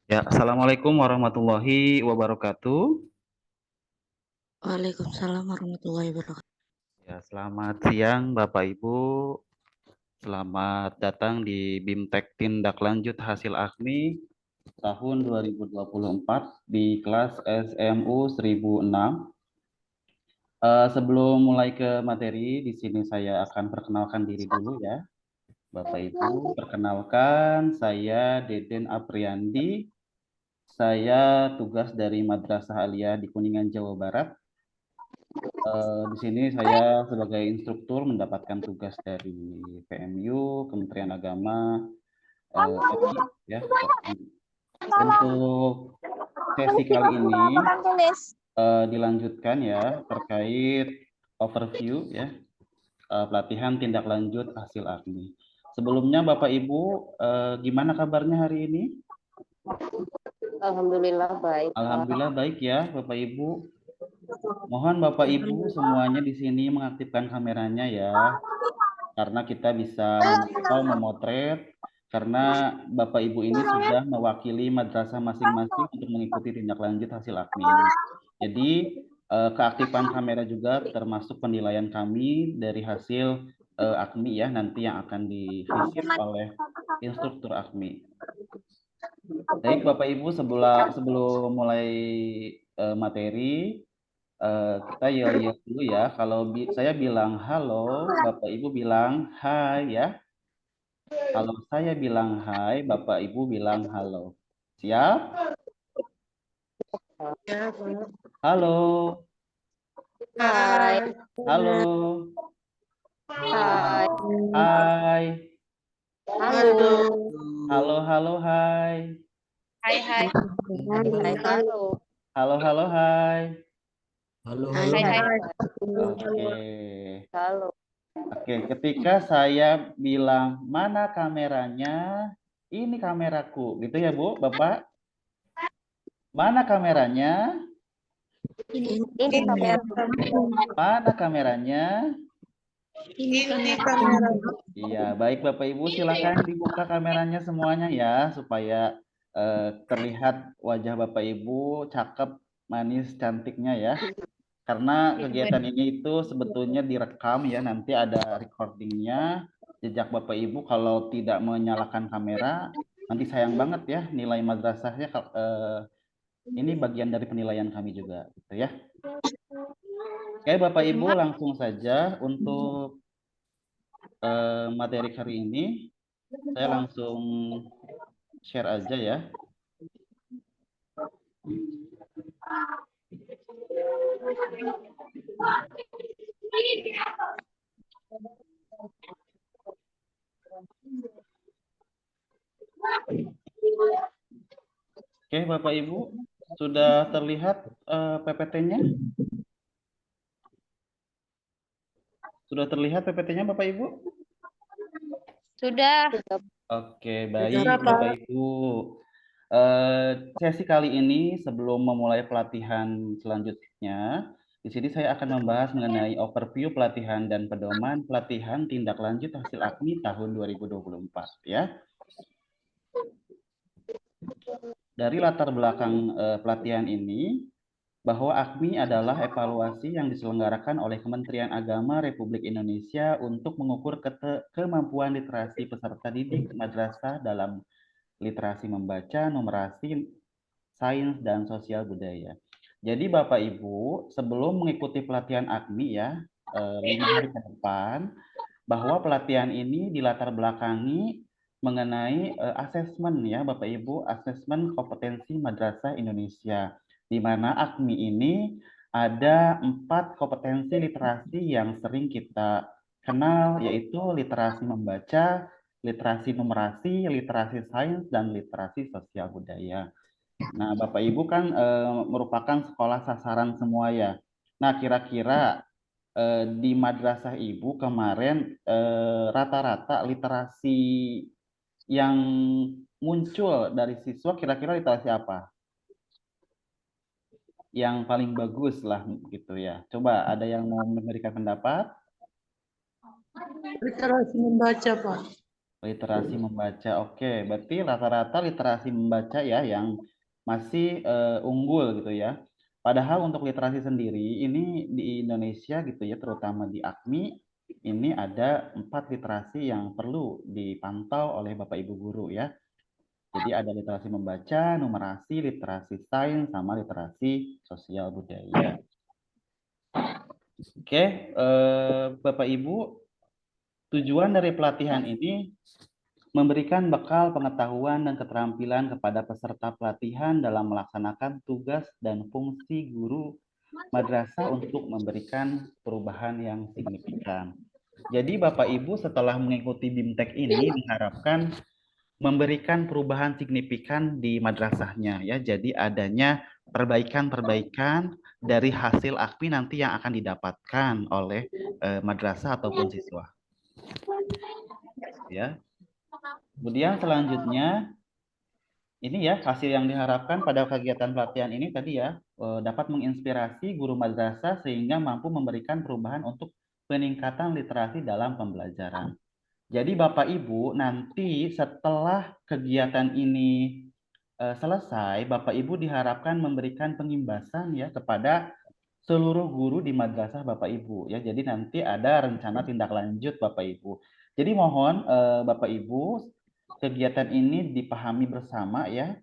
Ya, Assalamualaikum warahmatullahi wabarakatuh. Waalaikumsalam warahmatullahi wabarakatuh. Ya, selamat siang Bapak Ibu. Selamat datang di BIMTEK Tindak Lanjut Hasil AKMI tahun 2024 di kelas SMU 1006. Sebelum mulai ke materi, di sini saya akan perkenalkan diri dulu ya. Bapak Ibu, perkenalkan saya Deden Apriandi. Saya tugas dari Madrasah Aliyah di Kuningan, Jawa Barat. Di sini saya sebagai instruktur mendapatkan tugas dari PMU, Kementerian Agama, RI, ya. Untuk sesi kali ini dilanjutkan ya terkait overview ya pelatihan tindak lanjut hasil AKMI. Sebelumnya Bapak Ibu, gimana kabarnya hari ini? Alhamdulillah baik, Pak. Alhamdulillah baik ya Bapak Ibu. Mohon Bapak Ibu semuanya di sini mengaktifkan kameranya ya, karena kita bisa memantau, memotret, karena Bapak Ibu ini sudah mewakili madrasah masing-masing untuk mengikuti tindak lanjut hasil AKMI ini. Jadi keaktifan kamera juga termasuk penilaian kami dari hasil AKMI ya, nanti yang akan divisit oleh instruktur AKMI. Baik Bapak Ibu, sebelum mulai materi, kita yel-yel dulu ya. Kalau saya bilang halo, Bapak Ibu bilang hai ya. Kalau saya bilang hai, Bapak Ibu bilang halo. Siap? Halo, Hai. halo, Hai. hai, Halo. halo, halo, hai, Hai, hai. Hai, halo. halo, halo, hai. Halo, Hai, hai. Oke. Halo. Oke, ketika saya bilang mana kameranya, ini kameraku, gitu ya Bu, Bapak? Mana kameranya? Ini kamera. Mana kameranya? Ini kamera. Iya, baik Bapak Ibu, silakan dibuka kameranya semuanya ya, supaya terlihat wajah Bapak Ibu cakep, manis, cantiknya ya. Karena kegiatan ini itu sebetulnya direkam ya, nanti ada recordingnya, jejak Bapak Ibu kalau tidak menyalakan kamera, nanti sayang banget ya nilai madrasahnya. Ini bagian dari penilaian kami juga, gitu ya. Oke, Bapak Ibu langsung saja untuk materi hari ini. Saya langsung share aja ya. Oke, Bapak Ibu, sudah terlihat PPT-nya? Sudah terlihat PPT-nya, Bapak Ibu? Sudah. Oke, baik Bapak Ibu. Sesi kali ini sebelum memulai pelatihan selanjutnya, di sini saya akan membahas mengenai overview pelatihan dan pedoman pelatihan tindak lanjut hasil AKMI tahun 2024 ya. Dari latar belakang pelatihan ini, bahwa AKMI adalah evaluasi yang diselenggarakan oleh Kementerian Agama Republik Indonesia untuk mengukur kemampuan literasi peserta didik madrasah dalam literasi membaca, numerasi, sains, dan sosial budaya. Jadi Bapak Ibu, sebelum mengikuti pelatihan AKMI ya, 5 hari ke depan, bahwa pelatihan ini dilatar belakangi mengenai asesmen ya Bapak Ibu, asesmen kompetensi madrasah Indonesia, di mana AKMI ini ada 4 kompetensi literasi yang sering kita kenal, yaitu literasi membaca, literasi numerasi, literasi sains, dan literasi sosial budaya. Nah, Bapak Ibu kan merupakan sekolah sasaran semua ya. Nah, kira-kira di madrasah Ibu kemarin rata-rata literasi yang muncul dari siswa kira-kira literasi apa? Yang paling bagus lah gitu ya. Coba ada yang mau memberikan pendapat? Literasi membaca, Pak. Literasi membaca. Oke, berarti rata-rata literasi membaca ya yang masih unggul gitu ya. Padahal untuk literasi sendiri ini di Indonesia gitu ya, terutama di AKMI ini ada 4 literasi yang perlu dipantau oleh Bapak Ibu guru ya. Jadi ada literasi membaca, numerasi, literasi sains, sama literasi sosial budaya. Oke, Bapak Ibu, tujuan dari pelatihan ini memberikan bekal pengetahuan dan keterampilan kepada peserta pelatihan dalam melaksanakan tugas dan fungsi guru madrasah untuk memberikan perubahan yang signifikan. Jadi Bapak Ibu setelah mengikuti BIMTEK ini diharapkan memberikan perubahan signifikan di madrasahnya ya. Jadi adanya perbaikan-perbaikan dari hasil AKMI nanti yang akan didapatkan oleh madrasah ataupun siswa. Ya. Kemudian selanjutnya ini ya hasil yang diharapkan pada kegiatan pelatihan ini tadi ya dapat menginspirasi guru madrasah sehingga mampu memberikan perubahan untuk peningkatan literasi dalam pembelajaran. Jadi Bapak Ibu nanti setelah kegiatan ini selesai, Bapak Ibu diharapkan memberikan pengimbasan ya kepada seluruh guru di madrasah Bapak Ibu ya. Jadi nanti ada rencana tindak lanjut Bapak Ibu. Jadi mohon Bapak Ibu kegiatan ini dipahami bersama ya.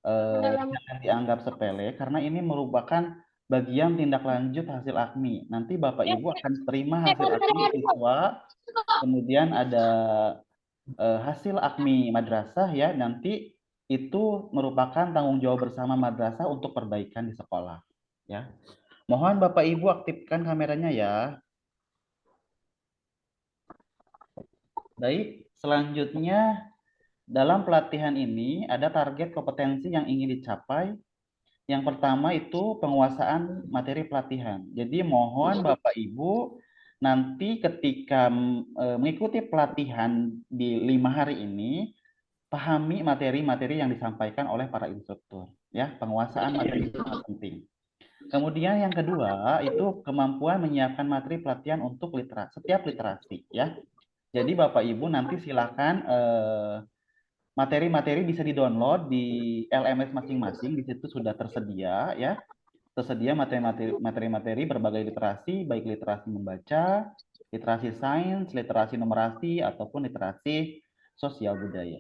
Jangan dianggap sepele karena ini merupakan bagian tindak lanjut hasil AKMI. Nanti Bapak Ibu akan terima hasil AKMI siswa, kemudian ada hasil AKMI madrasah ya. Nanti itu merupakan tanggung jawab bersama madrasah untuk perbaikan di sekolah ya. Mohon Bapak Ibu aktifkan kameranya ya. Baik, selanjutnya dalam pelatihan ini ada target kompetensi yang ingin dicapai. Yang pertama itu penguasaan materi pelatihan. Jadi mohon Bapak Ibu nanti ketika mengikuti pelatihan di 5 hari ini, pahami materi-materi yang disampaikan oleh para instruktur. Ya, penguasaan materi itu sangat penting. Kemudian yang kedua itu kemampuan menyiapkan materi pelatihan untuk setiap literasi. Ya, jadi Bapak Ibu nanti silakan materi-materi bisa di-download di LMS masing-masing, di situ sudah tersedia ya. Tersedia materi-materi berbagai literasi, baik literasi membaca, literasi sains, literasi numerasi, ataupun literasi sosial budaya.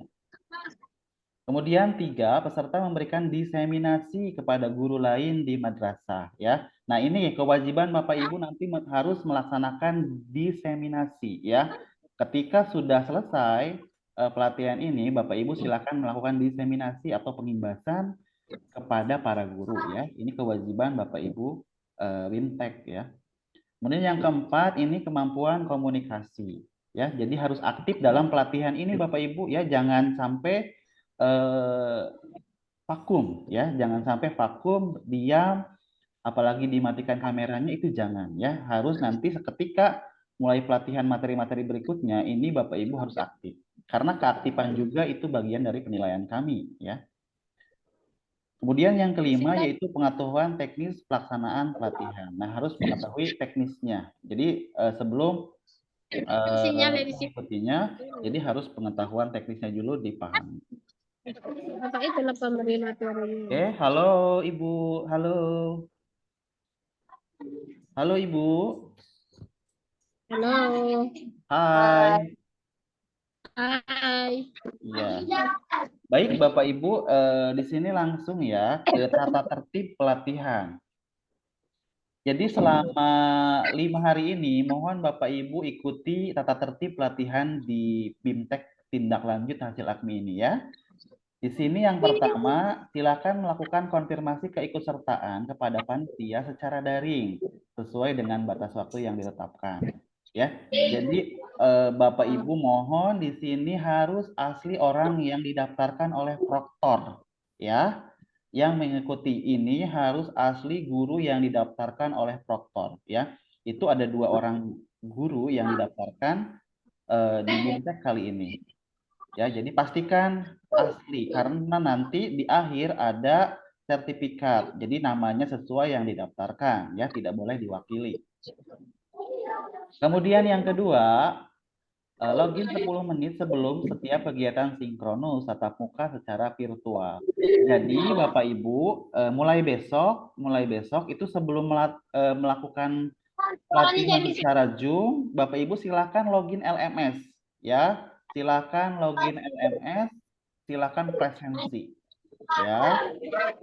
Kemudian 3, peserta memberikan diseminasi kepada guru lain di madrasah ya. Nah, ini kewajiban Bapak Ibu nanti harus melaksanakan diseminasi ya. Ketika sudah selesai pelatihan ini, Bapak Ibu silakan melakukan diseminasi atau pengimbasan kepada para guru ya. Ini kewajiban Bapak Ibu BIMTEK ya. Kemudian yang keempat ini kemampuan komunikasi ya. Jadi harus aktif dalam pelatihan ini Bapak Ibu ya. Jangan sampai vakum ya. Jangan sampai vakum, diam, apalagi dimatikan kameranya itu jangan ya. Harus nanti seketika mulai pelatihan materi-materi berikutnya ini Bapak Ibu harus aktif. Karena keaktifan juga itu bagian dari penilaian kami ya. Kemudian yang kelima yaitu pengetahuan teknis pelaksanaan pelatihan. Nah, harus mengetahui teknisnya. Jadi sebelum mengikutinya, jadi harus pengetahuan teknisnya dulu dipahami. Apa itulah pemberi materinya? Oke, halo Ibu, halo. Halo Ibu. Halo. Hai. Hai. Iya. Baik Bapak Ibu, di sini langsung ya ke tata tertib pelatihan. Jadi selama 5 hari ini, mohon Bapak Ibu ikuti tata tertib pelatihan di BIMTEK tindak lanjut hasil AKMI ini ya. Di sini yang pertama, silakan melakukan konfirmasi keikutsertaan kepada panitia secara daring sesuai dengan batas waktu yang ditetapkan. Ya, jadi Bapak Ibu mohon di sini harus asli orang yang didaftarkan oleh proktor, ya. Yang mengikuti ini harus asli guru yang didaftarkan oleh proktor, ya. Itu ada 2 orang guru yang didaftarkan di BIMTEK kali ini. Ya, jadi pastikan asli karena nanti di akhir ada sertifikat. Jadi namanya sesuai yang didaftarkan, ya, tidak boleh diwakili. Kemudian yang kedua, Login 10 menit sebelum setiap kegiatan sinkronus tatap muka secara virtual. Jadi Bapak Ibu mulai besok itu sebelum melakukan pelatihan secara Zoom, Bapak Ibu silakan login LMS ya. Silakan login LMS, silakan presensi ya.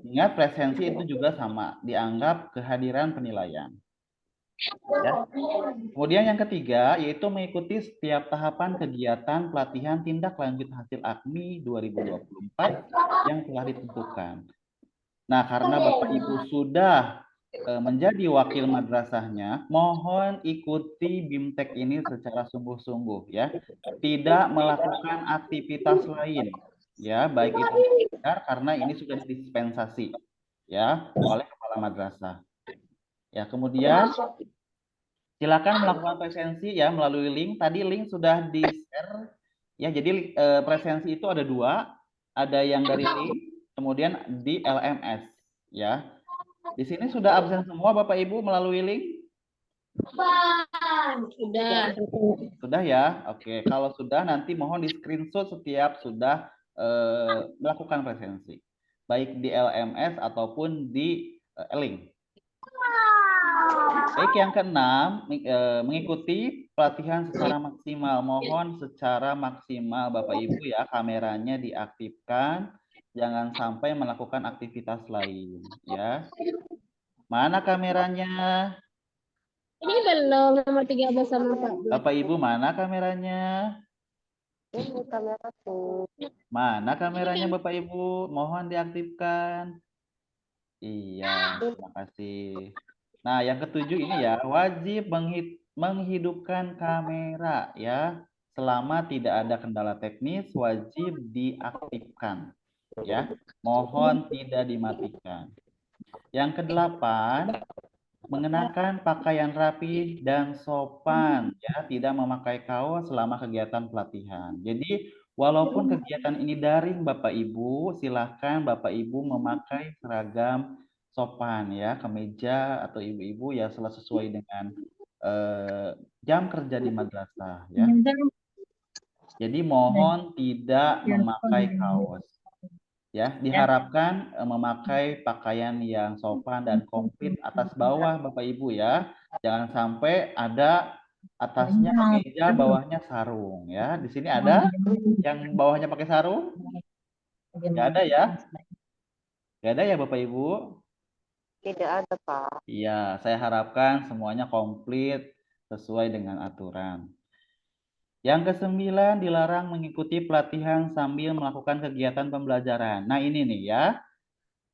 Ingat presensi itu juga sama, dianggap kehadiran penilaian. Ya. Kemudian yang ketiga yaitu mengikuti setiap tahapan kegiatan pelatihan tindak lanjut hasil AKMI 2024 yang telah ditentukan. Nah, karena Bapak Ibu sudah menjadi wakil madrasahnya, mohon ikuti BIMTEK ini secara sungguh-sungguh ya. Tidak melakukan aktivitas lain ya, baik itu karena ini sudah didispensasi ya oleh kepala madrasah. Ya, kemudian silakan melakukan presensi ya melalui link. Tadi link sudah di-share ya. Jadi presensi itu ada dua, ada yang dari link, kemudian di LMS ya. Di sini sudah absen semua Bapak Ibu melalui link? Sudah. Sudah ya. Oke, kalau sudah nanti mohon di screenshot setiap sudah melakukan presensi, baik di LMS ataupun di link. Baik, yang keenam, mengikuti pelatihan secara maksimal. Mohon secara maksimal Bapak Ibu ya, kameranya diaktifkan, jangan sampai melakukan aktivitas lain ya. Mana kameranya? Ini belum nomor 13 sama 14. Bapak Ibu, mana kameranya? Ini kamera tuh. Mana kameranya Bapak Ibu? Mohon diaktifkan. Iya, terima kasih. Nah, yang ketujuh ini ya, wajib menghidupkan kamera ya. Selama tidak ada kendala teknis, wajib diaktifkan ya. Mohon tidak dimatikan. Yang kedelapan, mengenakan pakaian rapi dan sopan ya, tidak memakai kaos selama kegiatan pelatihan. Jadi, walaupun kegiatan ini daring Bapak Ibu, silahkan Bapak Ibu memakai seragam sopan ya, kemeja atau ibu-ibu ya sesuai dengan jam kerja di madrasah ya. Jadi mohon tidak memakai kaos. Ya, diharapkan memakai pakaian yang sopan dan komplit atas bawah Bapak Ibu ya. Jangan sampai ada atasnya kemeja, bawahnya sarung ya. Di sini ada yang bawahnya pakai sarung? Nggak ada ya? Nggak ada ya Bapak Ibu? Tidak ada, Pak. Iya, saya harapkan semuanya komplit sesuai dengan aturan. Yang kesembilan, dilarang mengikuti pelatihan sambil melakukan kegiatan pembelajaran. Nah, ini nih ya.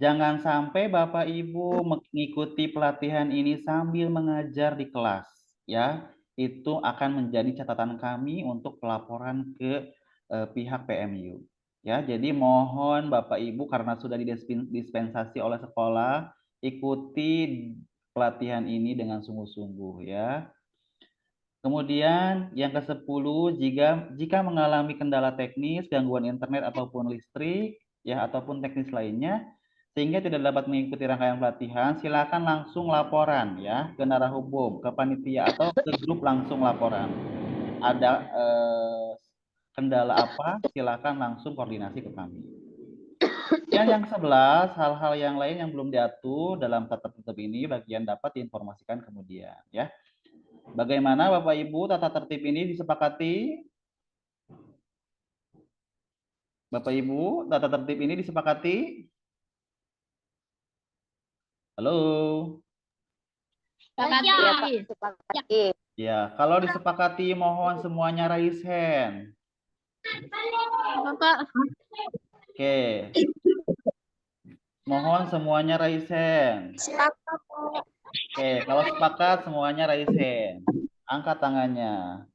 Jangan sampai Bapak Ibu mengikuti pelatihan ini sambil mengajar di kelas, ya. Itu akan menjadi catatan kami untuk pelaporan ke pihak PMU. Ya, jadi mohon Bapak Ibu karena sudah didispensasi oleh sekolah, ikuti pelatihan ini dengan sungguh-sungguh ya. Kemudian yang ke-10, jika mengalami kendala teknis, gangguan internet ataupun listrik, ya ataupun teknis lainnya, sehingga tidak dapat mengikuti rangkaian pelatihan, silakan langsung laporan ya ke narahubung, ke panitia atau ke grup langsung laporan. Ada kendala apa, silakan langsung koordinasi ke kami. Dan yang 11, hal-hal yang lain yang belum diatur dalam tata tertib ini bagian dapat diinformasikan kemudian ya. Bagaimana Bapak Ibu tata tertib ini disepakati? Bapak Ibu, tata tertib ini disepakati? Halo? Iya, Pak. Sepakati. Sepakati. Ya, kalau disepakati mohon semuanya raise hand. Bapak. Oke. Mohon semuanya raise hand. Sepakat. Oke, kalau sepakat semuanya raise hand. Angkat tangannya.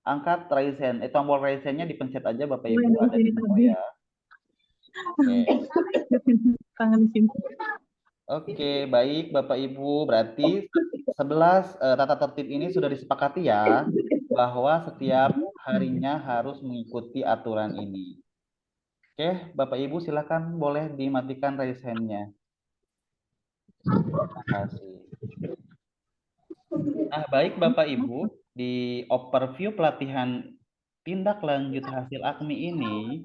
Angkat raise hand. Tombol raise hand-nya dipencet aja Bapak Ibu, ada di menu ya. Oke, baik Bapak Ibu. Berarti 11 tata tertib ini sudah disepakati ya, bahwa setiap harinya harus mengikuti aturan ini. Oke, Bapak Ibu silakan boleh dimatikan raise hand-nya. Terima kasih. Nah, baik Bapak Ibu, di overview pelatihan tindak lanjut hasil AKMI ini,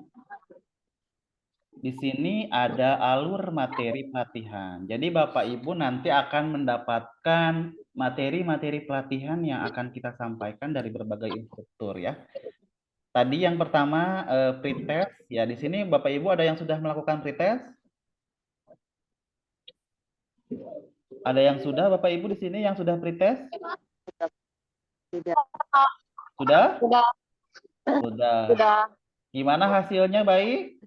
di sini ada alur materi pelatihan. Jadi Bapak Ibu nanti akan mendapatkan materi-materi pelatihan yang akan kita sampaikan dari berbagai instruktur ya. Tadi yang pertama pretest ya, di sini Bapak Ibu ada yang sudah melakukan pretest? Ada yang sudah Bapak Ibu di sini yang sudah pretest? Tidak. Sudah? Sudah. Sudah. Sudah. Gimana hasilnya, baik?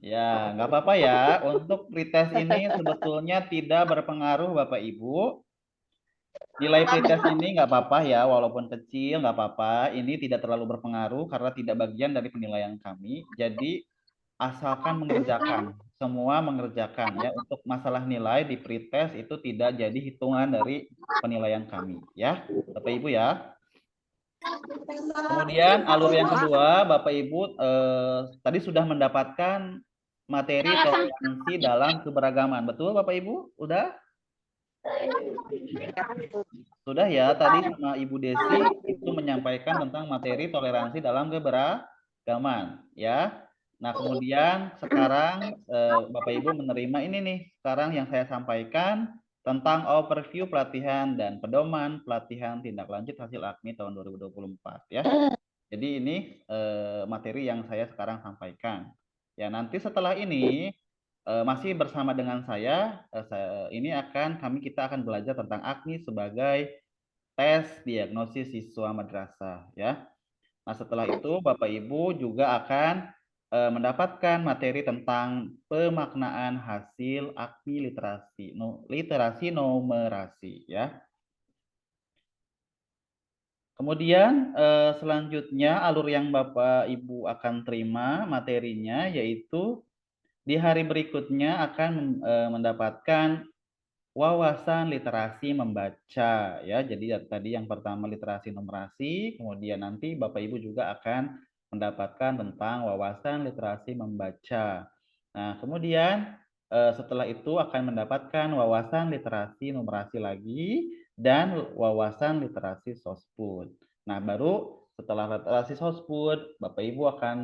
Ya, nggak apa-apa ya. Untuk pretest ini sebetulnya tidak berpengaruh Bapak Ibu. Nilai pretest ini nggak apa-apa ya, walaupun kecil nggak apa-apa. Ini tidak terlalu berpengaruh karena tidak bagian dari penilaian kami. Jadi asalkan mengerjakan, semua mengerjakan ya. Untuk masalah nilai di pretest itu tidak jadi hitungan dari penilaian kami ya, Bapak Ibu ya. Kemudian alur yang kedua, Bapak Ibu tadi sudah mendapatkan materi toleransi dalam keberagaman. Betul Bapak Ibu? Udah? Sudah ya, tadi sama Ibu Desi itu menyampaikan tentang materi toleransi dalam keberagaman ya. Nah, kemudian sekarang Bapak Ibu menerima ini nih, sekarang yang saya sampaikan tentang overview pelatihan dan pedoman pelatihan tindak lanjut hasil AKMI tahun 2024 ya. Jadi ini materi yang saya sekarang sampaikan. Ya, nanti setelah ini masih bersama dengan saya, kita akan belajar tentang AKMI sebagai tes diagnosis siswa madrasah ya. Nah, setelah itu Bapak Ibu juga akan mendapatkan materi tentang pemaknaan hasil AKMI literasi numerasi ya. Kemudian selanjutnya alur yang Bapak Ibu akan terima materinya yaitu di hari berikutnya akan mendapatkan wawasan literasi membaca ya. Jadi tadi yang pertama literasi numerasi, kemudian nanti Bapak Ibu juga akan mendapatkan tentang wawasan literasi membaca. Nah, kemudian setelah itu akan mendapatkan wawasan literasi numerasi lagi dan wawasan literasi sospud. Nah, baru setelah literasi sospud, Bapak Ibu akan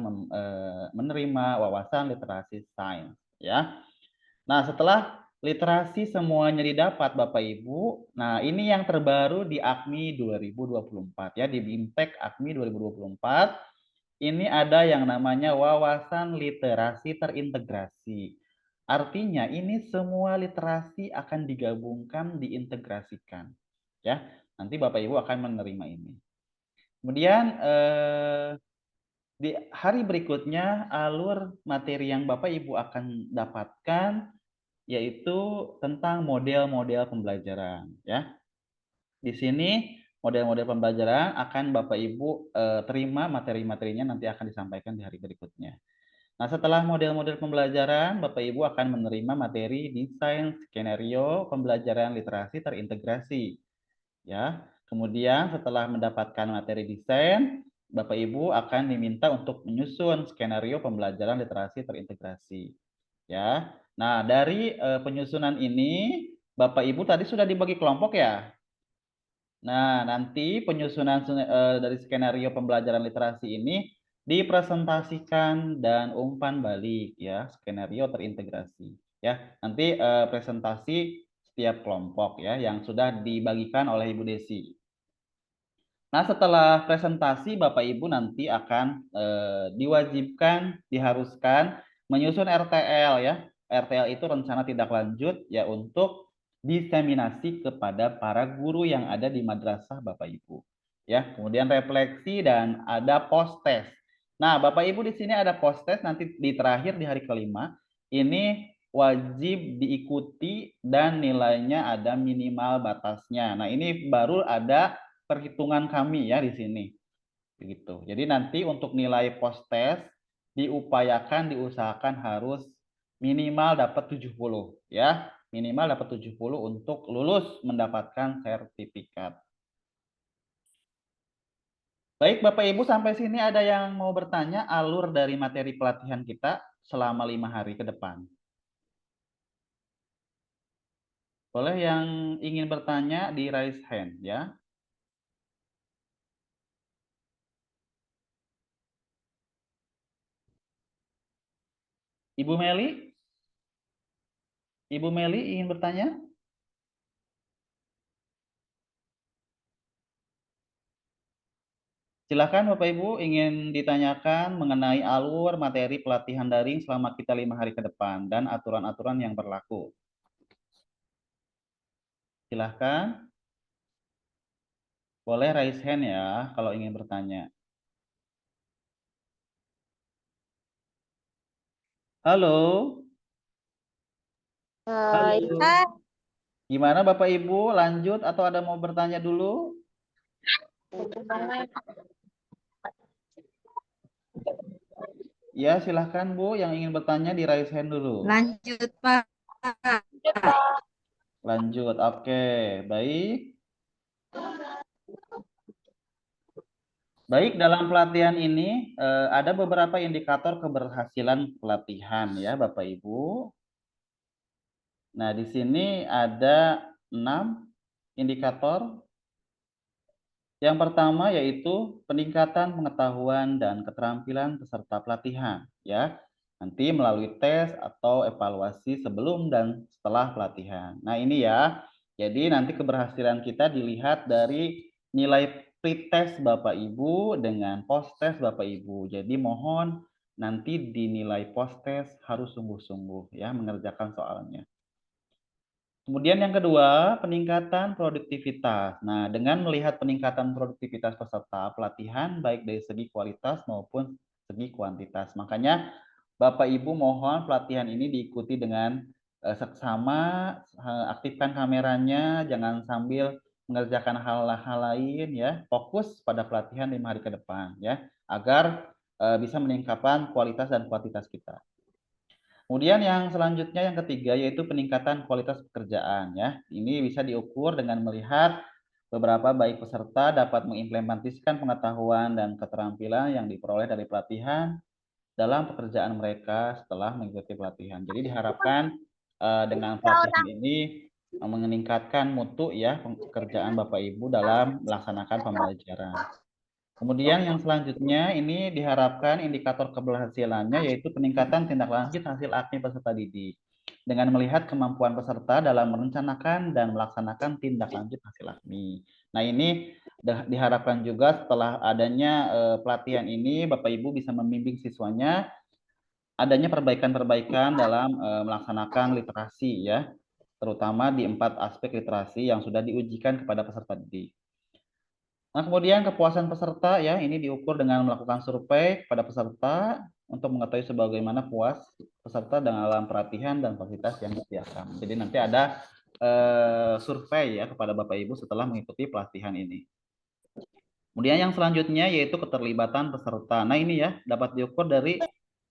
menerima wawasan literasi sains ya. Nah, setelah literasi semuanya didapat Bapak Ibu, nah ini yang terbaru di AKMI 2024 ya, di BIMTEK AKMI 2024. Ini ada yang namanya wawasan literasi terintegrasi. Artinya ini semua literasi akan digabungkan, diintegrasikan. Ya, nanti Bapak Ibu akan menerima ini. Kemudian di hari berikutnya alur materi yang Bapak Ibu akan dapatkan yaitu tentang model-model pembelajaran ya. Di sini model-model pembelajaran akan Bapak Ibu terima materi-materinya nanti akan disampaikan di hari berikutnya. Nah, setelah model-model pembelajaran, Bapak Ibu akan menerima materi desain skenario pembelajaran literasi terintegrasi. Ya. Kemudian setelah mendapatkan materi desain, Bapak Ibu akan diminta untuk menyusun skenario pembelajaran literasi terintegrasi. Ya. Nah, dari penyusunan ini Bapak Ibu tadi sudah dibagi kelompok ya. Nah, nanti penyusunan dari skenario pembelajaran literasi ini dipresentasikan dan umpan balik ya, skenario terintegrasi ya. Nanti presentasi setiap kelompok ya yang sudah dibagikan oleh Ibu Desi. Nah, setelah presentasi Bapak Ibu nanti akan diwajibkan, diharuskan menyusun RTL ya. RTL itu rencana tindak lanjut ya untuk diseminasi kepada para guru yang ada di madrasah Bapak Ibu. Ya, kemudian refleksi dan ada post test. Nah, Bapak Ibu di sini ada post test nanti di terakhir di hari kelima. Ini wajib diikuti dan nilainya ada minimal batasnya. Nah, ini baru ada perhitungan kami ya di sini. Begitu. Jadi nanti untuk nilai post test diusahakan harus minimal dapat 70 ya. Minimal dapat 70 untuk lulus mendapatkan sertifikat. Baik Bapak Ibu, sampai sini ada yang mau bertanya alur dari materi pelatihan kita selama 5 hari ke depan? Boleh yang ingin bertanya di raise hand ya. Ibu Meli? Ibu Meli ingin bertanya? Silakan Bapak Ibu ingin ditanyakan mengenai alur materi pelatihan daring selama kita 5 hari ke depan dan aturan-aturan yang berlaku. Silakan. Boleh raise hand ya kalau ingin bertanya. Halo. Hai. Halo. Gimana Bapak Ibu? Lanjut atau ada mau bertanya dulu? Ya, silahkan Bu yang ingin bertanya di raise hand dulu. Lanjut, Pak. Lanjut. Oke, baik. Baik, dalam pelatihan ini ada beberapa indikator keberhasilan pelatihan ya Bapak Ibu. Nah, di sini ada 6 indikator. Yang pertama yaitu peningkatan pengetahuan dan keterampilan peserta pelatihan ya. Nanti melalui tes atau evaluasi sebelum dan setelah pelatihan. Nah, ini ya. Jadi nanti keberhasilan kita dilihat dari nilai pretest Bapak Ibu dengan post-test Bapak Ibu. Jadi mohon nanti dinilai post-test harus sungguh-sungguh ya mengerjakan soalnya. Kemudian yang kedua, peningkatan produktivitas. Nah, dengan melihat peningkatan produktivitas peserta pelatihan baik dari segi kualitas maupun segi kuantitas. Makanya Bapak Ibu mohon pelatihan ini diikuti dengan seksama, aktifkan kameranya, jangan sambil mengerjakan hal-hal lain ya. Fokus pada pelatihan 5 hari ke depan ya, agar bisa meningkatkan kualitas dan kuantitas kita. Kemudian yang selanjutnya yang ketiga yaitu peningkatan kualitas pekerjaan ya. Ini bisa diukur dengan melihat beberapa baik peserta dapat mengimplementasikan pengetahuan dan keterampilan yang diperoleh dari pelatihan dalam pekerjaan mereka setelah mengikuti pelatihan. Jadi diharapkan dengan pelatihan ini meningkatkan mutu ya pekerjaan Bapak Ibu dalam melaksanakan pembelajaran. Kemudian yang selanjutnya ini diharapkan indikator keberhasilannya yaitu peningkatan tindak lanjut hasil AKMI peserta didik dengan melihat kemampuan peserta dalam merencanakan dan melaksanakan tindak lanjut hasil AKMI. Nah, ini diharapkan juga setelah adanya pelatihan ini Bapak Ibu bisa membimbing siswanya adanya perbaikan-perbaikan dalam melaksanakan literasi ya, terutama di 4 aspek literasi yang sudah diujikan kepada peserta didik. Nah, kemudian kepuasan peserta ya, ini diukur dengan melakukan survei kepada peserta untuk mengetahui sebagaimana puas peserta dalam pelatihan dan fasilitas yang disediakan. Jadi nanti ada survei ya kepada Bapak Ibu setelah mengikuti pelatihan ini. Kemudian yang selanjutnya yaitu keterlibatan peserta. Nah, ini ya dapat diukur dari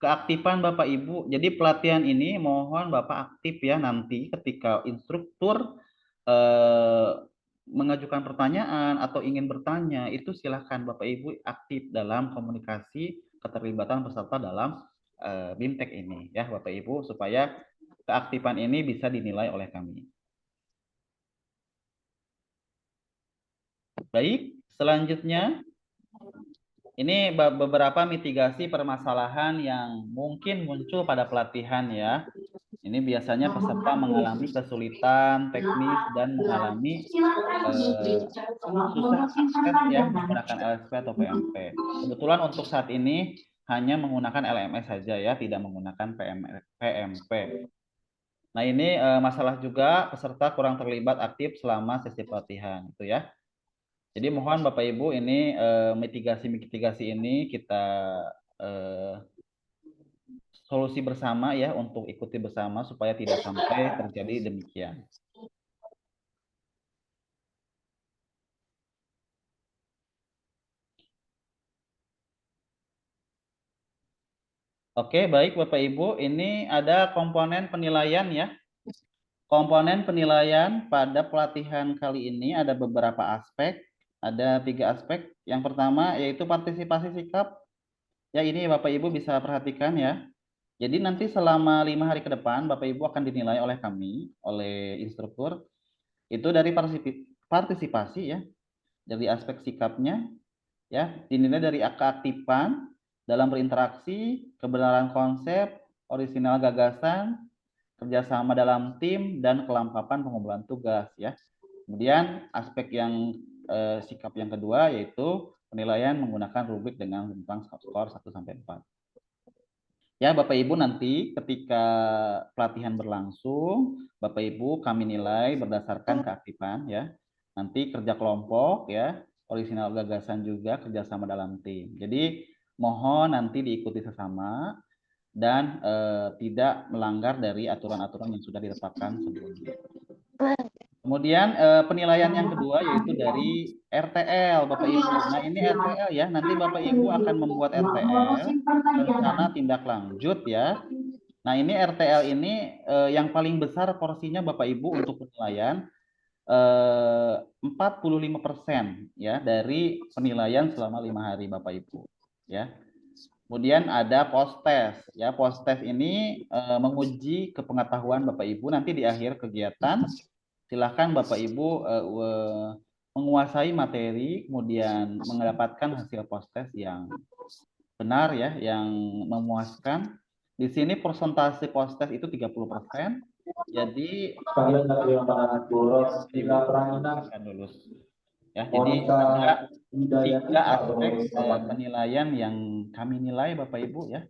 keaktifan Bapak Ibu. Jadi pelatihan ini mohon Bapak aktif ya nanti ketika instruktur mengajukan pertanyaan atau ingin bertanya, itu silahkan Bapak Ibu aktif dalam komunikasi keterlibatan peserta dalam BIMTEK ini ya Bapak Ibu, supaya keaktifan ini bisa dinilai oleh kami. Baik, selanjutnya ini beberapa mitigasi permasalahan yang mungkin muncul pada pelatihan ya. Ini biasanya peserta mengalami kesulitan teknis dan mengalami susah akses ya menggunakan LSP atau PMP. Kebetulan untuk saat ini hanya menggunakan LMS saja ya, tidak menggunakan PMP. Nah, ini masalah juga peserta kurang terlibat aktif selama sesi pelatihan itu ya. Jadi mohon Bapak Ibu ini mitigasi ini kita solusi bersama ya untuk ikuti bersama supaya tidak sampai terjadi demikian. Oke, baik Bapak Ibu, ini ada komponen penilaian ya. Komponen penilaian pada pelatihan kali ini ada beberapa aspek, ada 3 aspek. Yang pertama yaitu partisipasi sikap. Ya, ini Bapak Ibu bisa perhatikan ya. Jadi nanti selama 5 hari ke depan Bapak Ibu akan dinilai oleh kami, oleh instruktur, itu dari partisipasi ya, dari aspek sikapnya, ya, dinilai dari keaktifan dalam berinteraksi, kebenaran konsep, orisinal gagasan, kerjasama dalam tim, dan kelampapan pengumpulan tugas ya. Kemudian aspek yang sikap yang kedua yaitu penilaian menggunakan rubrik dengan bintang skor 1 sampai 4. Ya, Bapak Ibu nanti ketika pelatihan berlangsung, Bapak Ibu kami nilai berdasarkan keaktifan ya. Nanti kerja kelompok ya, orisinal gagasan juga, kerjasama dalam tim. Jadi mohon nanti diikuti sesama dan tidak melanggar dari aturan-aturan yang sudah ditetapkan sebelumnya. Kemudian penilaian yang kedua yaitu dari RTL Bapak Ibu. Nah ini RTL ya, nanti Bapak Ibu akan membuat RTL, rencana tindak lanjut ya. Nah ini RTL ini yang paling besar porsinya Bapak Ibu untuk penilaian 45% ya dari penilaian selama 5 hari Bapak Ibu ya. Kemudian ada post test ya, post test ini menguji kepengetahuan Bapak Ibu nanti di akhir kegiatan. Silahkan Bapak Ibu menguasai materi, kemudian mendapatkan hasil post test yang benar ya, yang memuaskan. Di sini persentase post test itu 30%. Jadi akan lulus. Ya, jadi ada 3 aspek penilaian yang kami nilai Bapak Ibu ya.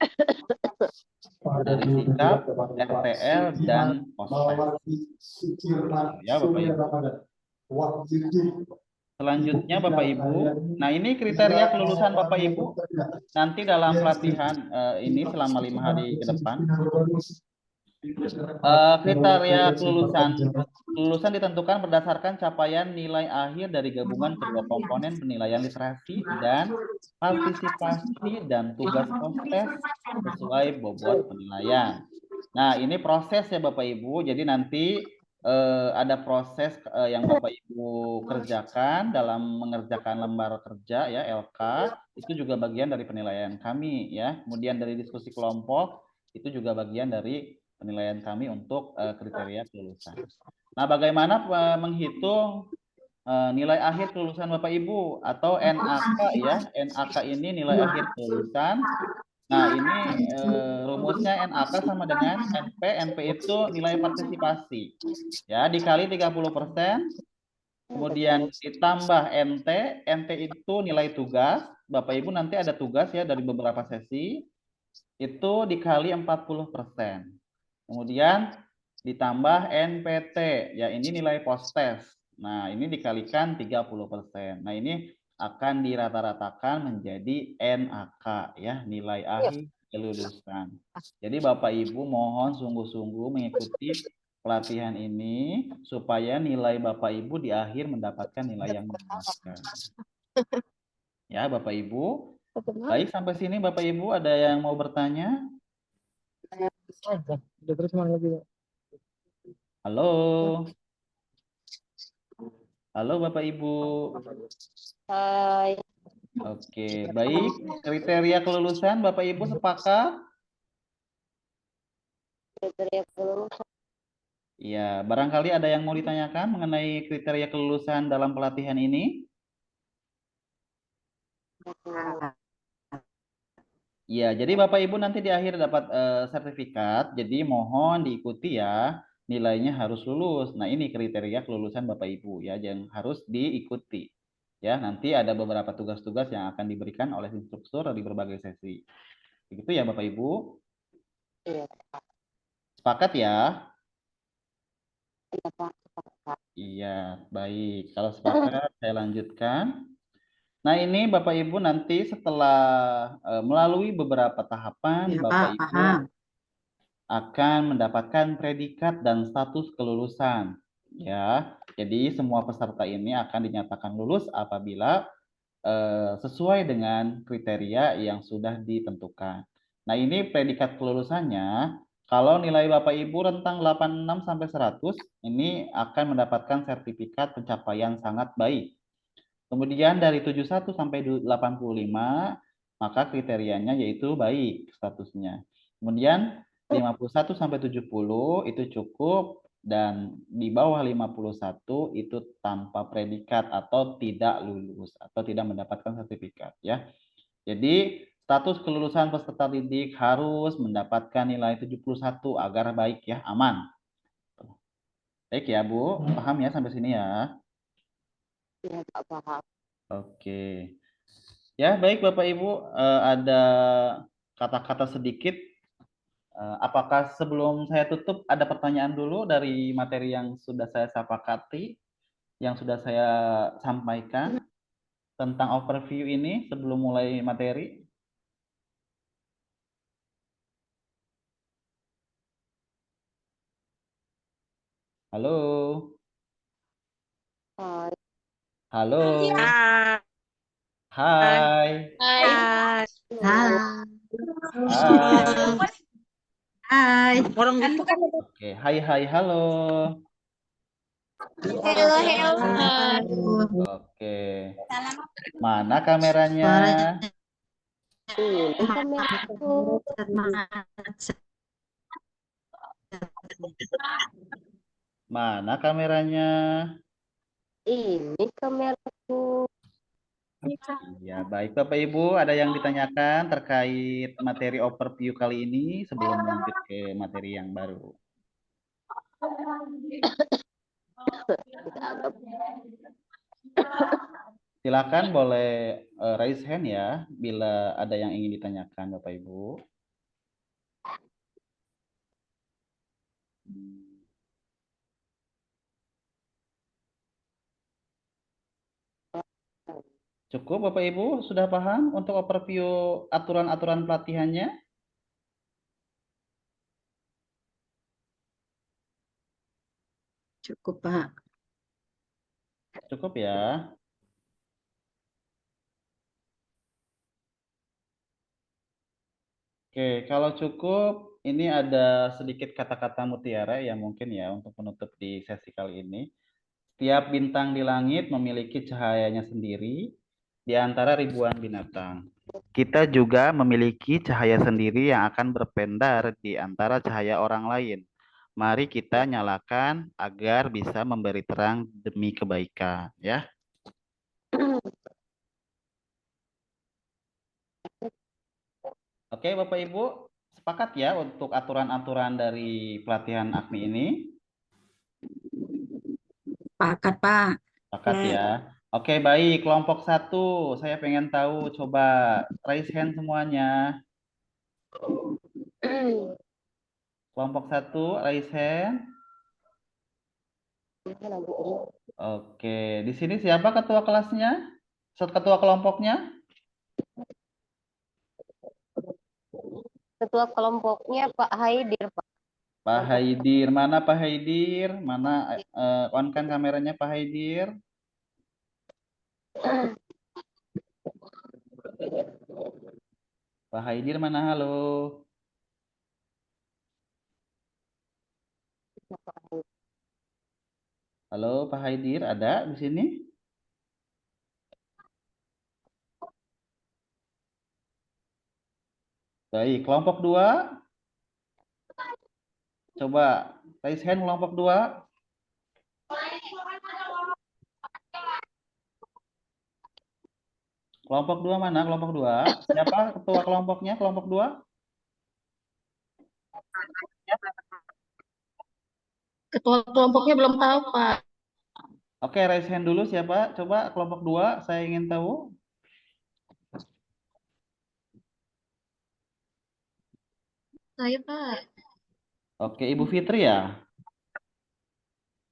Dari sikap, RTL, dan post test. Ya Bapak Ibu. Selanjutnya Bapak Ibu, nah ini kriteria kelulusan Bapak Ibu nanti dalam pelatihan ini selama 5 hari ke depan. Kriteria kelulusan ditentukan berdasarkan capaian nilai akhir dari gabungan kedua komponen penilaian literasi dan partisipasi dan tugas proses sesuai bobot penilaian. Nah ini proses ya Bapak Ibu, jadi nanti ada proses yang Bapak Ibu kerjakan dalam mengerjakan lembar kerja ya LK, itu juga bagian dari penilaian kami ya. Kemudian dari diskusi kelompok itu juga bagian dari penilaian kami untuk kriteria kelulusan. Nah, bagaimana menghitung nilai akhir kelulusan Bapak Ibu atau NAK ya? NAK ini nilai akhir kelulusan. Nah, ini rumusnya NAK sama dengan NP. NP itu nilai partisipasi. Ya, dikali 30%. Kemudian ditambah NT. NT itu nilai tugas. Bapak Ibu nanti ada tugas ya dari beberapa sesi. Itu dikali 40%. Kemudian ditambah NPT, ya ini nilai post test. Nah, ini dikalikan 30%. Nah, ini akan dirata-ratakan menjadi NAK, ya, nilai akhir kelulusan. Jadi Bapak Ibu mohon sungguh-sungguh mengikuti pelatihan ini supaya nilai Bapak Ibu di akhir mendapatkan nilai yang memuaskan. Ya, Bapak Ibu. Baik, sampai sini Bapak Ibu ada yang mau bertanya? Halo. Halo Bapak Ibu. Hai. Oke, baik. Kriteria kelulusan Bapak Ibu sepakat? Kriteria kelulusan. Iya, barangkali ada yang mau ditanyakan mengenai kriteria kelulusan dalam pelatihan ini? Iya, jadi Bapak Ibu nanti di akhir dapat sertifikat, jadi mohon diikuti ya, nilainya harus lulus. Nah, ini kriteria kelulusan Bapak Ibu ya, yang harus diikuti. Ya, nanti ada beberapa tugas-tugas yang akan diberikan oleh instruktur di berbagai sesi. Begitu ya Bapak Ibu? Iya. Sepakat ya? Iya, Pak. Iya, baik. Kalau sepakat saya lanjutkan. Nah, ini Bapak Ibu nanti setelah melalui beberapa tahapan, Bapak Ibu akan mendapatkan predikat dan status kelulusan. Ya, jadi semua peserta ini akan dinyatakan lulus apabila sesuai dengan kriteria yang sudah ditentukan. Nah, ini predikat kelulusannya, kalau nilai Bapak Ibu rentang 86 sampai 100, ini akan mendapatkan sertifikat pencapaian sangat baik. Kemudian dari 71 sampai 85, maka kriterianya yaitu baik statusnya. Kemudian 51 sampai 70 itu cukup, dan di bawah 51 itu tanpa predikat atau tidak lulus atau tidak mendapatkan sertifikat ya. Jadi status kelulusan peserta didik harus mendapatkan nilai 71 agar baik ya, aman. Baik ya Bu, paham ya sampai sini ya? Iya, Pak, paham. Oke. Ya, baik Bapak Ibu, ada kata-kata sedikit. Apakah sebelum saya tutup ada pertanyaan dulu dari materi yang sudah saya sepakati, yang sudah saya sampaikan tentang overview ini sebelum mulai materi? Halo? Hai. Halo? Hai. Hai? Hai. Hai. Hai? Hai. Orang gitu kan. Oke, hai hai halo. Hello, hello. Hai. Oke. Mana kameranya? Suaranya Ini kameraku. Mana kameranya? Ini kameraku. Ya, baik Bapak Ibu, ada yang ditanyakan terkait materi overview kali ini sebelum lanjut ke materi yang baru? Kita anggap Silakan boleh raise hand ya bila ada yang ingin ditanyakan Bapak Ibu. Cukup Bapak Ibu, sudah paham untuk overview aturan-aturan pelatihannya? cukup, Pak. Cukup ya. Oke, kalau cukup, ini ada sedikit kata-kata mutiara ya mungkin ya untuk menutup di sesi kali ini. Setiap bintang di langit memiliki cahayanya sendiri di antara ribuan binatang. Kita juga memiliki cahaya sendiri yang akan berpendar di antara cahaya orang lain. Mari kita nyalakan agar bisa memberi terang demi kebaikan, ya. Oke, Bapak Ibu, sepakat ya untuk aturan-aturan dari pelatihan AKMI ini? Pakat, Pak. Sepakat ya. Oke, baik. Kelompok 1, saya pengen tahu, coba raise hand semuanya. Kelompok 1, raise hand. Oke, di sini siapa ketua kelasnya? Ketua kelompoknya? ketua kelompoknya Pak Haidir, Pak. Pak Haidir. Mana Pak Haidir? Mana on kan kameranya Pak Haidir? Pak Haidir mana? Halo. Halo Pak Haidir, ada di sini? Baik, kelompok 2. Coba raise hand kelompok 2. Kelompok 2 mana? Kelompok 2. Siapa ketua kelompoknya? Kelompok 2? Ketua kelompoknya belum tahu, Pak. Oke, raise hand dulu siapa? Coba kelompok 2, saya ingin tahu. Saya, Pak. Oke, Ibu Fitri ya?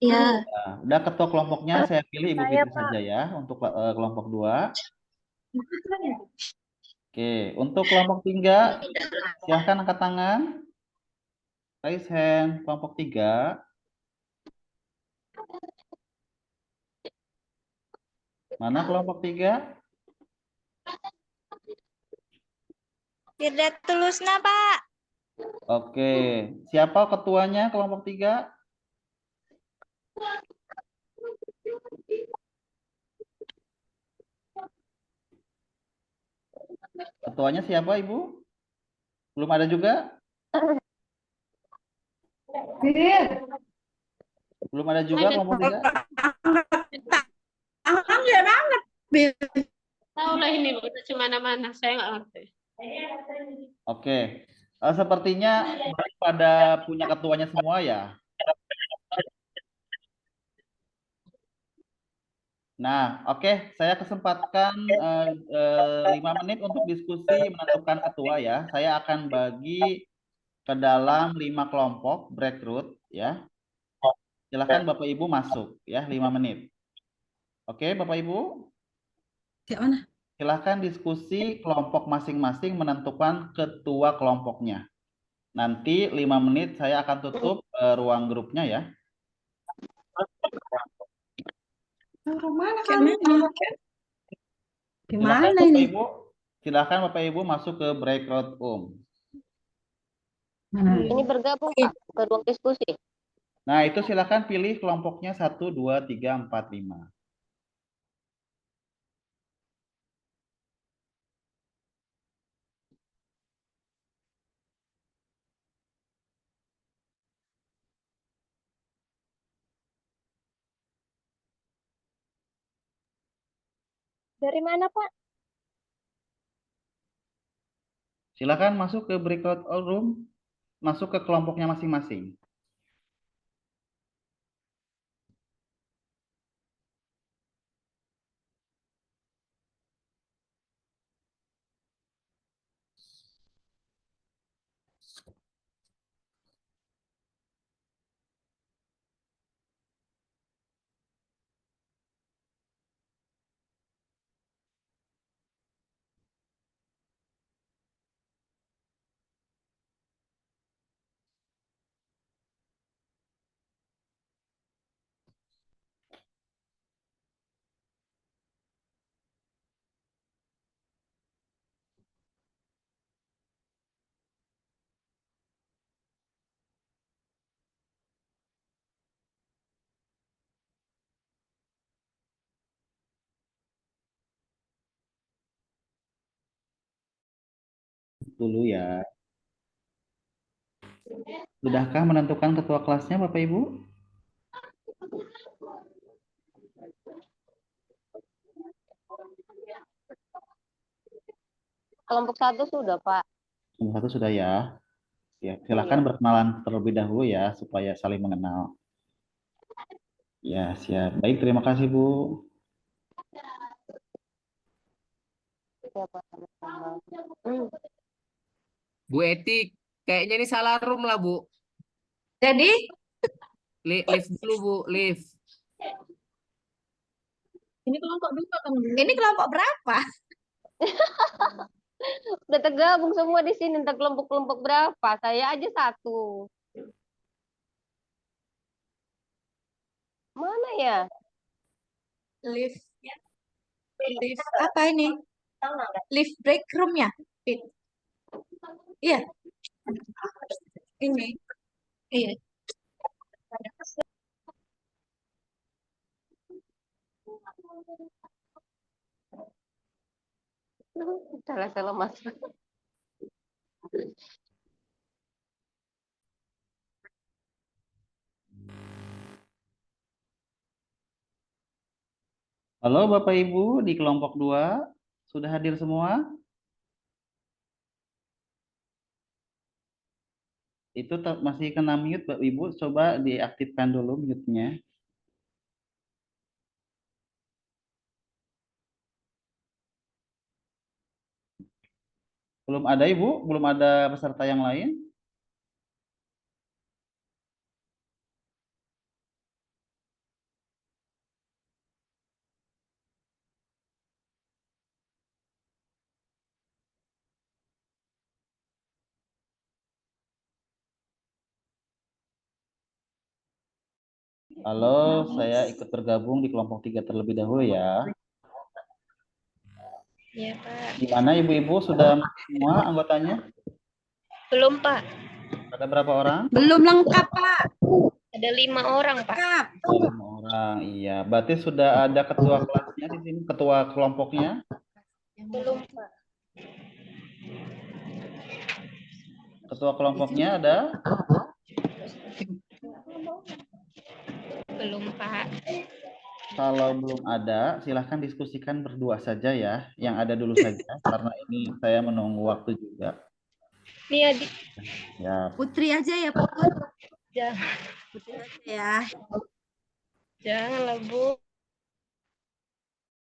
Iya. Nah, udah ketua kelompoknya saya pilih Ibu Fitri saja ya untuk kelompok 2. Oke, untuk kelompok 3 silahkan angkat tangan. Raise hand kelompok 3. Mana kelompok 3? Tidak tulusna, Pak. Oke, siapa ketuanya kelompok 3? Ketuanya siapa Ibu? Belum ada juga? Belum ada juga kelompok 3? Alhamdulillah banget. Tahu lah ini baca mana-mana. Saya nggak ngerti. Oke. Sepertinya pada punya ketuanya semua ya. Nah, oke, saya kesempatkan 5 menit untuk diskusi menentukan ketua ya. Saya akan bagi ke dalam 5 kelompok breakroot ya. Silakan Bapak Ibu masuk ya, 5 menit. Oke, Bapak Ibu, Kayak mana? silakan diskusi kelompok masing-masing menentukan ketua kelompoknya. Nanti 5 menit saya akan tutup ruang grupnya ya. Kayak mana? Gimana Silakan Bapak ini? Ibu, silakan Bapak Ibu masuk ke breakout room. Mana? Ini bergabung Pak ke ruang diskusi. Nah, itu silakan pilih kelompoknya 1, 2, 3, 4, 5. Dari mana, Pak? Silakan masuk ke breakout room, masuk ke kelompoknya masing-masing. Dulu ya. Sudahkah menentukan ketua kelasnya Bapak Ibu? Kelompok 1 sudah Pak. Kelompok 1 sudah ya. Ya, silakan Iya. berkenalan terlebih dahulu ya supaya saling mengenal. Ya, siap. Baik, terima kasih Bu. Siapa sama-sama. Bu Etik, kayaknya ini salah room lah Bu. Jadi, Lift dulu Bu, lift. Ini kelompok 2 kan? ini kelompok berapa? Udah tergabung semua di sini, entah kelompok-kelompok berapa. Saya aja 1. Mana ya? Lift. Lift apa ini? Lift break room-nya? Iya. Ini. Iya. Salah-salah masuk. Halo Bapak Ibu di kelompok 2, sudah hadir semua? Itu masih kena mute Bapak Ibu, coba diaktifkan dulu mute-nya. Belum ada Ibu? Belum ada peserta yang lain? Halo, saya ikut bergabung di kelompok 3 terlebih dahulu ya. Iya, Pak. Gimana Ibu-Ibu sudah semua anggotanya? Belum, Pak. Ada berapa orang? Belum lengkap, Pak. Ada 5 orang, Pak. Lengkap. 5 orang, iya. Berarti sudah ada ketua kelasnya di sini, ketua kelompoknya? Belum, Pak. Ketua kelompoknya ada? Belum, Pak. Kalau belum ada, silahkan diskusikan berdua saja ya. Yang ada dulu saja, karena ini saya menunggu waktu juga. Nih, Adi. Ya, Putri aja ya, Pak. Jangan, Putri aja ya. janganlah, Bu.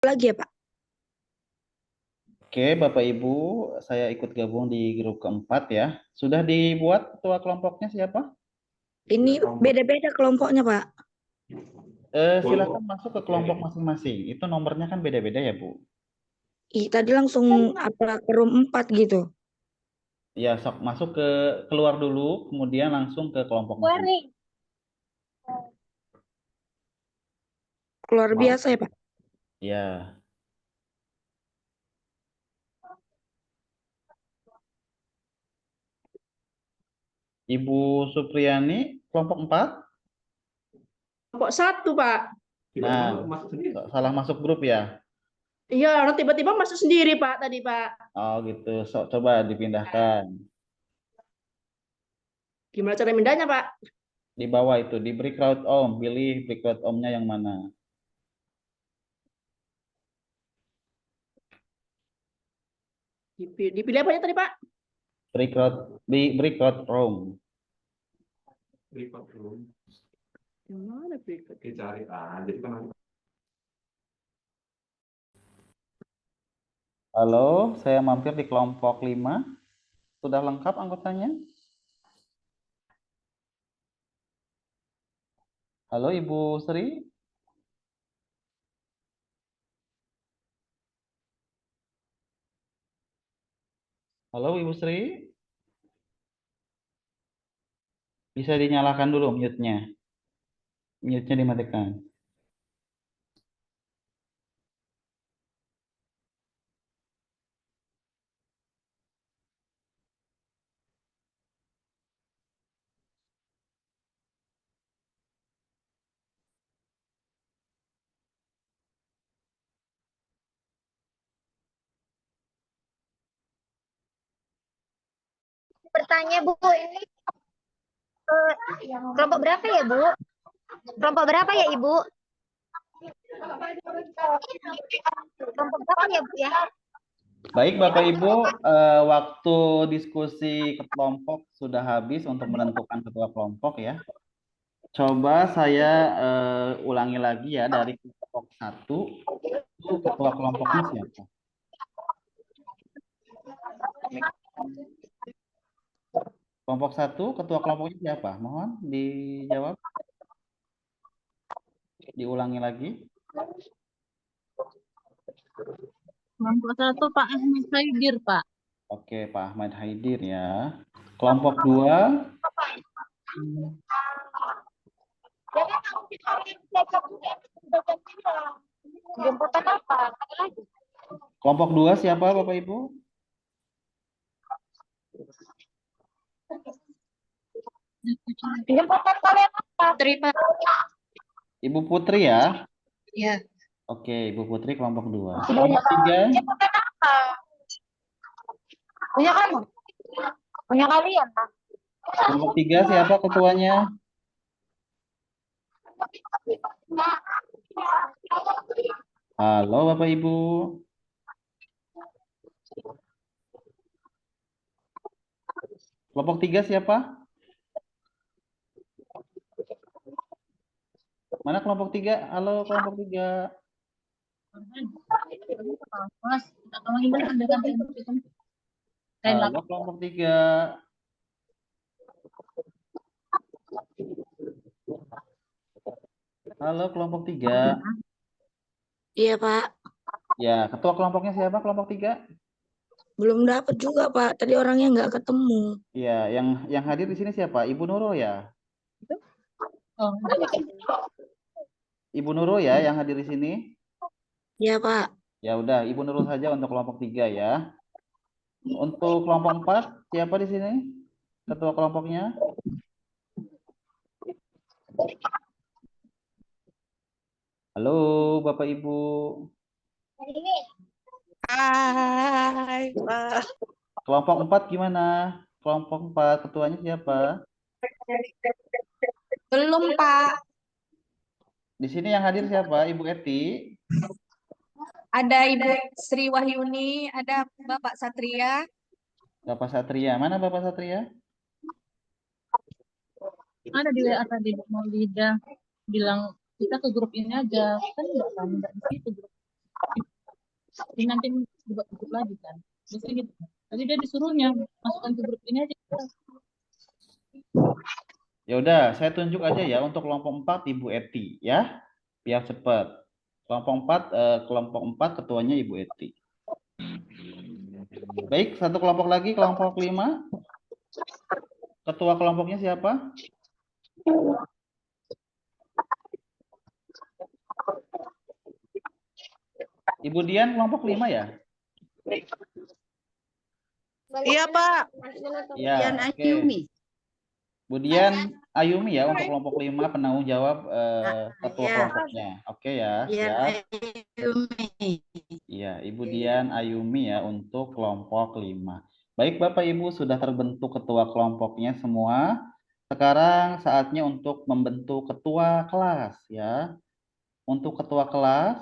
Lagi ya, Pak. oke Bapak Ibu, saya ikut gabung di grup keempat ya. Sudah dibuat ketua kelompoknya siapa? Ini beda-beda kelompoknya, Pak. Silakan masuk ke kelompok masing-masing. Itu nomornya kan beda-beda ya, Bu. Tadi langsung ke room 4 gitu. Ya, sok masuk keluar dulu, kemudian langsung ke kelompok masing-masing. Keluar biasa ya, Pak. Ya. Ibu Supriyani, kelompok 4. Kelompok 1, Pak. Nah, salah masuk grup ya. Iya, orang tiba-tiba masuk sendiri, Pak, tadi, Pak. Oh gitu, sok coba dipindahkan. Gimana cara mindahnya, Pak? Di bawah itu, di break crowd om, pilih break crowd omnya yang mana. Dipilih apa ya tadi, Pak? Break crowd room. Gimana berikut? Dicari aja itu kan. Halo, saya mampir di kelompok 5. Sudah lengkap anggotanya? Halo Ibu Sri. Halo Ibu Sri. Bisa dinyalakan dulu mute-nya. Mute-nya dimatikan. Bertanya Bu, ini kelompok berapa ya Bu? Kelompok berapa ya Ibu? Kelompok berapa ya Bu ya? Baik Bapak Ibu, waktu diskusi kelompok sudah habis untuk menentukan ketua kelompok ya. Coba saya ulangi lagi ya dari kelompok 1. Itu ketua kelompoknya siapa? Kelompok 1, ketua kelompoknya siapa? Mohon dijawab. Diulangi lagi. Kelompok 1 Pak Ahmad Haidir, Pak. Oke, Pak Ahmad Haidir ya. Kelompok 2. Jemputan apa? Kelompok 2 siapa Bapak Ibu? Jemputan kalian apa? Putri, Pak. Ibu Putri ya? Iya. Oke, Ibu Putri kelompok 2. Kelompok 3. Jemputan apa? Punya kamu? Punya kalian, Pak? Kelompok 3 siapa ketuanya? Halo Bapak Ibu. Kelompok 3 siapa? Mana kelompok 3? Halo kelompok 3. Mas, tolong Ibu ambilkan tembok itu. Halo kelompok 3. Halo kelompok 3. Iya, Pak. Ya, ketua kelompoknya siapa kelompok 3? Belum dapat juga, Pak. Tadi orangnya nggak ketemu. Ya, yang hadir di sini siapa? Ibu Nurul ya? Oh, Ibu Nurul ya yang hadir di sini? Iya, Pak. Ya udah, Ibu Nurul saja untuk kelompok 3 ya. Untuk kelompok 4, siapa di sini? Ketua kelompoknya? Halo, Bapak Ibu. Hai, Pak. Kelompok 4 gimana? kelompok 4, ketuanya siapa? Belum, Pak. Di sini yang hadir siapa? Ibu Eti? Ada Ibu Sri Wahyuni, ada Bapak Satria. Bapak Satria. Mana Bapak Satria? Ada di WA tadi Bu Maulida bilang kita ke grup ini aja. Kan enggak di situ grup. Jadi nanti dibuat grup lagi kan. Biasanya gitu. Tadi dia disuruhnya masukkan ke grup ini aja. Ya udah, saya tunjuk aja ya untuk kelompok 4 Ibu Eti ya. Biar cepat. Kelompok 4 ketuanya Ibu Eti. Baik, satu kelompok lagi, kelompok 5. Ketua kelompoknya siapa? Ibu Dian kelompok 5 ya? Iya, Pak. Ya, Dian oke. Ayumi. Bu Dian Ayumi ya untuk kelompok 5 penanggung jawab ketua Iya. kelompoknya. Oke ya, Dian siap. Ayumi. Iya, Ibu Dian Ayumi ya untuk kelompok 5. Baik Bapak Ibu sudah terbentuk ketua kelompoknya semua. Sekarang saatnya untuk membentuk ketua kelas ya. Untuk ketua kelas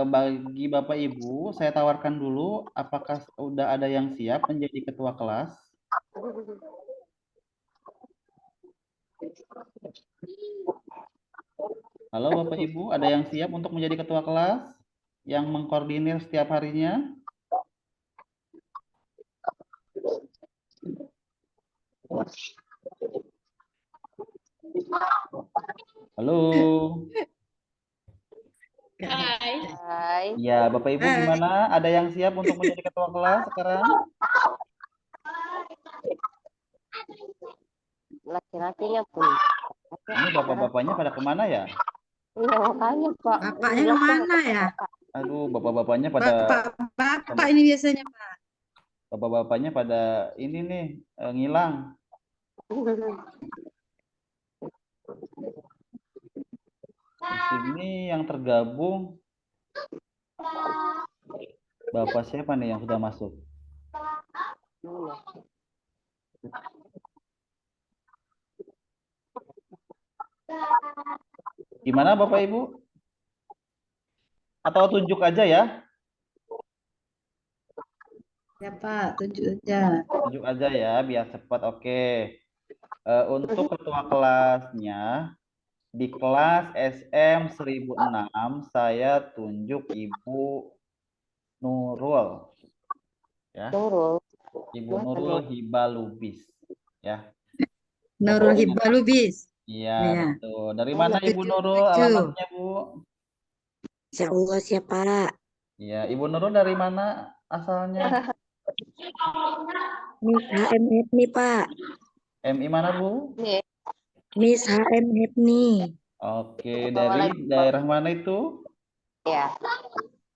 bagi Bapak Ibu saya tawarkan dulu apakah sudah ada yang siap menjadi ketua kelas? Halo Bapak Ibu, ada yang siap untuk menjadi ketua kelas yang mengkoordinir setiap harinya? Halo. Hai. Ya, Bapak Ibu gimana? Ada yang siap untuk menjadi ketua kelas sekarang? Laki-lakinya pun. Ini bapak-bapaknya pada kemana ya? Iya, makanya Pak. Bapaknya kemana ya? Aduh, bapak-bapaknya pada Bapak ini biasanya, Pak. bapak-bapaknya pada ini nih ngilang. Di sini yang tergabung Bapak siapa nih yang sudah masuk? Gimana Bapak Ibu? Atau tunjuk aja ya? Ya, Pak, tunjuk aja. Tunjuk aja ya biar cepat. Oke. Untuk ketua kelasnya di kelas SM 1006 saya tunjuk Ibu Nurul. Ya. Nurul. Ibu Nurul Hibalubis ya. Nurul Hibalubis. Iya, Ya. betul. Dari mana Ibu Nurul 77. alamatnya, Bu? Insya Allah siapa? Iya, Ibu Nurul dari mana asalnya? Miss HM Hepni, Pak. MI mana, Bu? Nih, Miss HM Hepni. Oke, dari daerah mana itu? ya.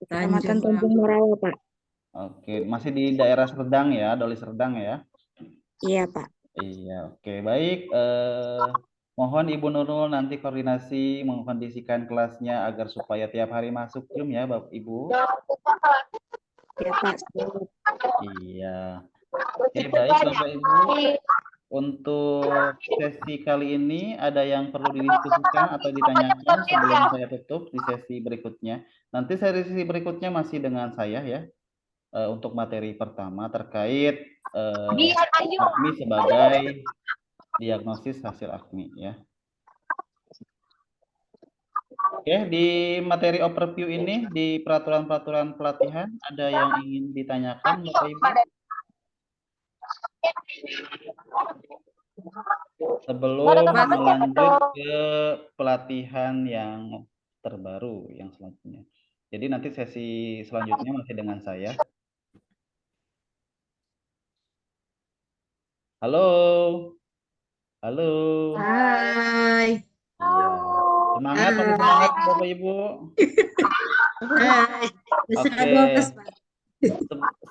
Kecamatan Tanjung Morawa, Pak. Oke, masih di daerah Serdang ya, Doli Serdang ya. Iya, Pak. Iya, oke. Baik, mohon Ibu Nurul nanti koordinasi mengkondisikan kelasnya agar supaya tiap hari masuk Zoom ya, Bapak Ibu. Ya, Pak. Iya. Oke, baik Bapak Ibu. Untuk sesi kali ini ada yang perlu didiskusikan atau ditanyakan sebelum saya tutup di sesi berikutnya. Nanti sesi berikutnya masih dengan saya ya. Untuk materi pertama terkait AKMI sebagai diagnosis hasil AKMI ya. Oke, di materi overview ini di peraturan-peraturan pelatihan ada yang ingin ditanyakan Bapak Ibu? Sebelum lanjut ke pelatihan yang terbaru yang selanjutnya. Jadi nanti sesi selanjutnya masih dengan saya. Halo. Halo. Hai. Iya. Semangat, masih semangat Bapak Ibu. Hai. Oke.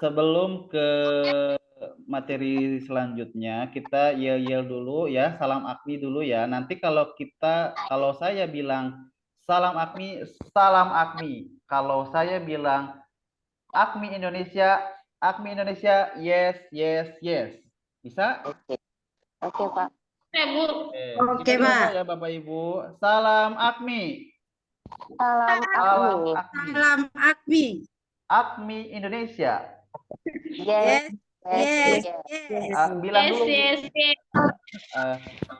Sebelum ke materi selanjutnya, kita yel-yel dulu ya, salam AKMI dulu ya. Nanti kalau saya bilang salam AKMI, salam AKMI. Kalau saya bilang AKMI Indonesia, AKMI Indonesia, yes, yes, yes. Bisa? Oke, Pak. Oke, Kita coba Pak. ya Bapak Ibu. Salam AKMI. Salam Salam AKMI. AKMI. Salam AKMI. AKMI Indonesia. Yes, Yes, yes, yes. Bilang dulu.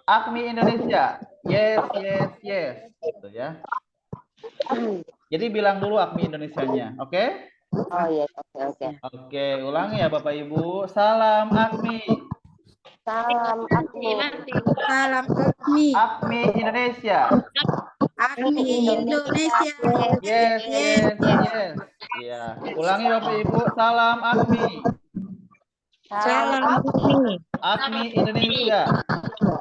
AKMI Indonesia. Yes, yes, yes. Gitu ya. Jadi bilang dulu AKMI Indonesianya, oke? Oh iya, oke. Oke, ulangi ya Bapak Ibu. Salam AKMI. Salam AKMI. Salam AKMI. AKMI Indonesia. AKMI Indonesia. Yes, yes, yes. Iya. Ulangi Bapak Ibu. Salam AKMI. Salam AKMI. AKMI Indonesia.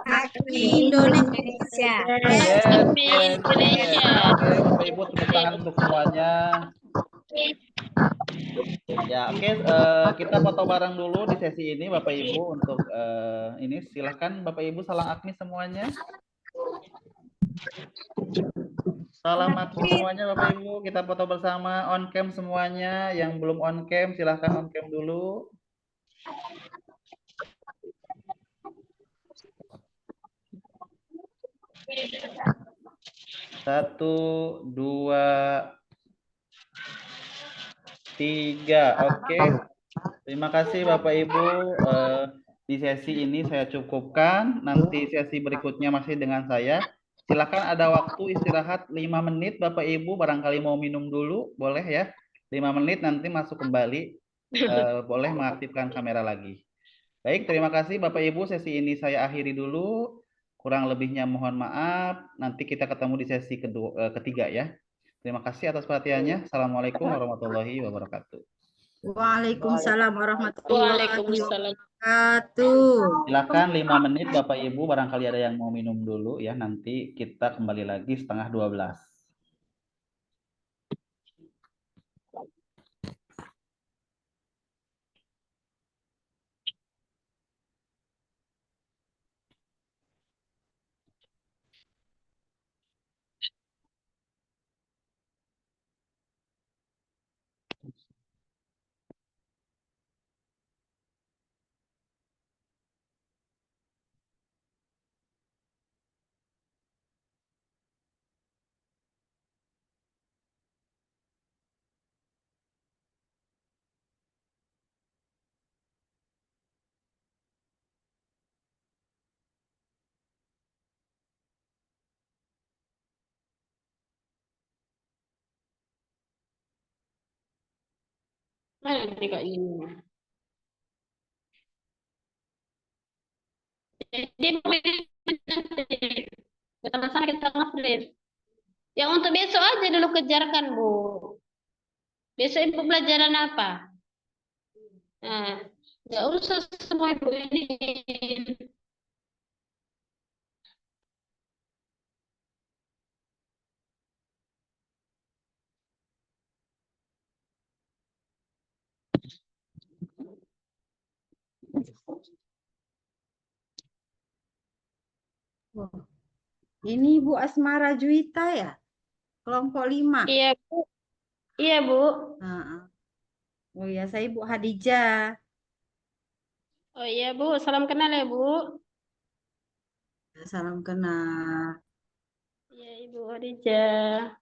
AKMI Indonesia. Yes, yes, yes. Oke, Bapak Ibu tepuk tangan untuk semuanya. Ya, oke. Kita foto bareng dulu di sesi ini, Bapak Ibu. Untuk ini, silahkan Bapak Ibu salam AKMI semuanya. Salam AKMI semuanya, Bapak Ibu. Kita foto bersama on cam semuanya. Yang belum on cam, silahkan on cam dulu. Satu, dua, tiga. Oke. Terima kasih Bapak Ibu. Di sesi ini saya cukupkan. Nanti sesi berikutnya masih dengan saya. Silakan ada waktu istirahat 5 menit Bapak Ibu. Barangkali mau minum dulu, boleh ya. 5 menit nanti masuk kembali. Boleh mengaktifkan kamera lagi. Baik, terima kasih Bapak Ibu. Sesi ini saya akhiri dulu. Kurang lebihnya mohon maaf. Nanti kita ketemu di sesi ketiga ya. Terima kasih atas perhatiannya. Assalamualaikum warahmatullahi wabarakatuh. Waalaikumsalam warahmatullahi wabarakatuh. Silakan 5 menit Bapak Ibu. Barangkali ada yang mau minum dulu ya. Nanti kita kembali lagi setengah 12. Sama kita nge-print. Yang untuk besok aja dulu kejarkan, Bu. Besok Ibu pelajaran apa? Nah, nggak usah semua Ibu ini. Ini Bu Asmara Juwita ya? Kelompok 5. Iya, Bu. Iya, Bu. Oh iya, saya Ibu Hadijah. Oh iya, Bu. Salam kenal ya, Bu. Salam kenal. Iya, Ibu Hadijah.